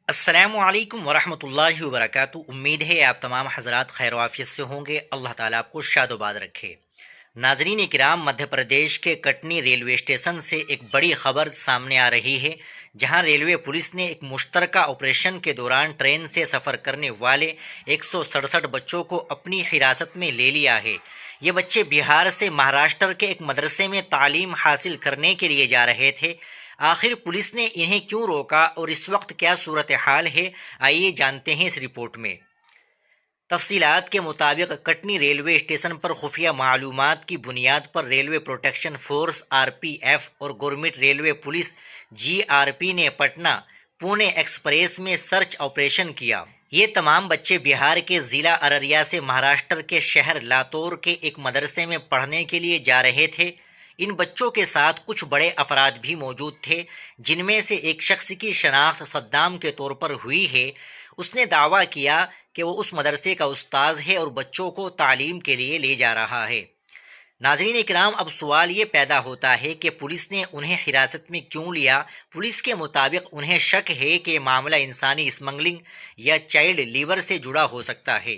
السلام علیکم ورحمۃ اللہ وبرکاتہ۔ امید ہے آپ تمام حضرات خیر و عافیت سے ہوں گے۔ اللہ تعالیٰ آپ کو شاد و باد رکھے۔ ناظرین کرام، مدھیہ پردیش کے کٹنی ریلوے اسٹیشن سے ایک بڑی خبر سامنے آ رہی ہے، جہاں ریلوے پولیس نے ایک مشترکہ آپریشن کے دوران ٹرین سے سفر کرنے والے 167 بچوں کو اپنی حراست میں لے لیا ہے۔ یہ بچے بہار سے مہاراشٹر کے ایک مدرسے میں تعلیم حاصل کرنے کے لیے جا رہے تھے۔ آخر پولیس نے انہیں کیوں روکا اور اس وقت کیا صورتحال ہے، آئیے جانتے ہیں اس رپورٹ میں۔ تفصیلات کے مطابق کٹنی ریلوے اسٹیشن پر خفیہ معلومات کی بنیاد پر ریلوے پروٹیکشن فورس RPF اور گورنمنٹ ریلوے پولیس GRP نے پٹنہ پونے ایکسپریس میں سرچ آپریشن کیا۔ یہ تمام بچے بہار کے ضلع ارریہ سے مہاراشٹر کے شہر لاتور کے ایک مدرسے میں پڑھنے کے لیے جا رہے تھے۔ ان بچوں کے ساتھ کچھ بڑے افراد بھی موجود تھے، جن میں سے ایک شخص کی شناخت صدام کے طور پر ہوئی ہے۔ اس نے دعویٰ کیا کہ وہ اس مدرسے کا استاذ ہے اور بچوں کو تعلیم کے لیے لے جا رہا ہے۔ ناظرین اکرام، اب سوال یہ پیدا ہوتا ہے کہ پولیس نے انہیں حراست میں کیوں لیا؟ پولیس کے مطابق انہیں شک ہے کہ یہ معاملہ انسانی اسمگلنگ یا چائلڈ لیبر سے جڑا ہو سکتا ہے۔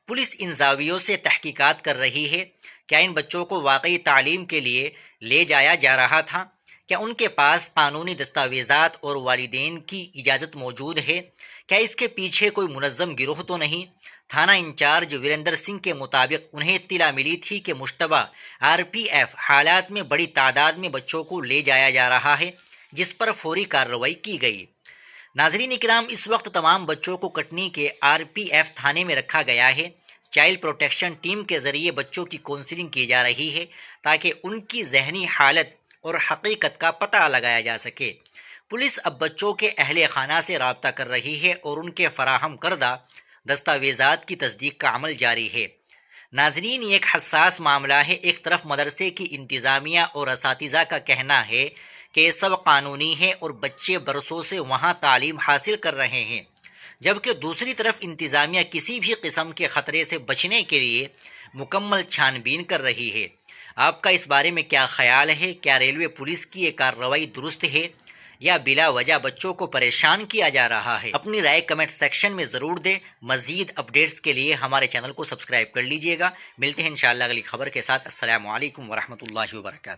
پولیس ان زاویوں سے تحقیقات کر رہی ہے۔ کیا ان بچوں کو واقعی تعلیم کے لیے لے جایا جا رہا تھا؟ کیا ان کے پاس قانونی دستاویزات اور والدین کی اجازت موجود ہے؟ کیا اس کے پیچھے کوئی منظم گروہ تو نہیں؟ تھانہ انچارج وریندر سنگھ کے مطابق انہیں اطلاع ملی تھی کہ مشتبہ RPF حالات میں بڑی تعداد میں بچوں کو لے جایا جا رہا ہے، جس پر فوری کارروائی کی گئی۔ ناظرین اکرام، اس وقت تمام بچوں کو کٹنی کے RPF تھانے میں رکھا گیا ہے۔ چائلڈ پروٹیکشن ٹیم کے ذریعے بچوں کی کونسلنگ کی جا رہی ہے تاکہ ان کی ذہنی حالت اور حقیقت کا پتہ لگایا جا سکے۔ پولیس اب بچوں کے اہل خانہ سے رابطہ کر رہی ہے اور ان کے فراہم کردہ دستاویزات کی تصدیق کا عمل جاری ہے۔ ناظرین، یہ ایک حساس معاملہ ہے۔ ایک طرف مدرسے کی انتظامیہ اور اساتذہ کا کہنا ہے کہ یہ سب قانونی ہے اور بچے برسوں سے وہاں تعلیم حاصل کر رہے ہیں، جبکہ دوسری طرف انتظامیہ کسی بھی قسم کے خطرے سے بچنے کے لیے مکمل چھان بین کر رہی ہے۔ آپ کا اس بارے میں کیا خیال ہے؟ کیا ریلوے پولیس کی یہ کارروائی درست ہے یا بلا وجہ بچوں کو پریشان کیا جا رہا ہے؟ اپنی رائے کمنٹ سیکشن میں ضرور دیں۔ مزید اپڈیٹس کے لیے ہمارے چینل کو سبسکرائب کر لیجئے گا۔ ملتے ہیں انشاءاللہ اگلی خبر کے ساتھ۔ السلام علیکم ورحمۃ اللہ وبرکاتہ۔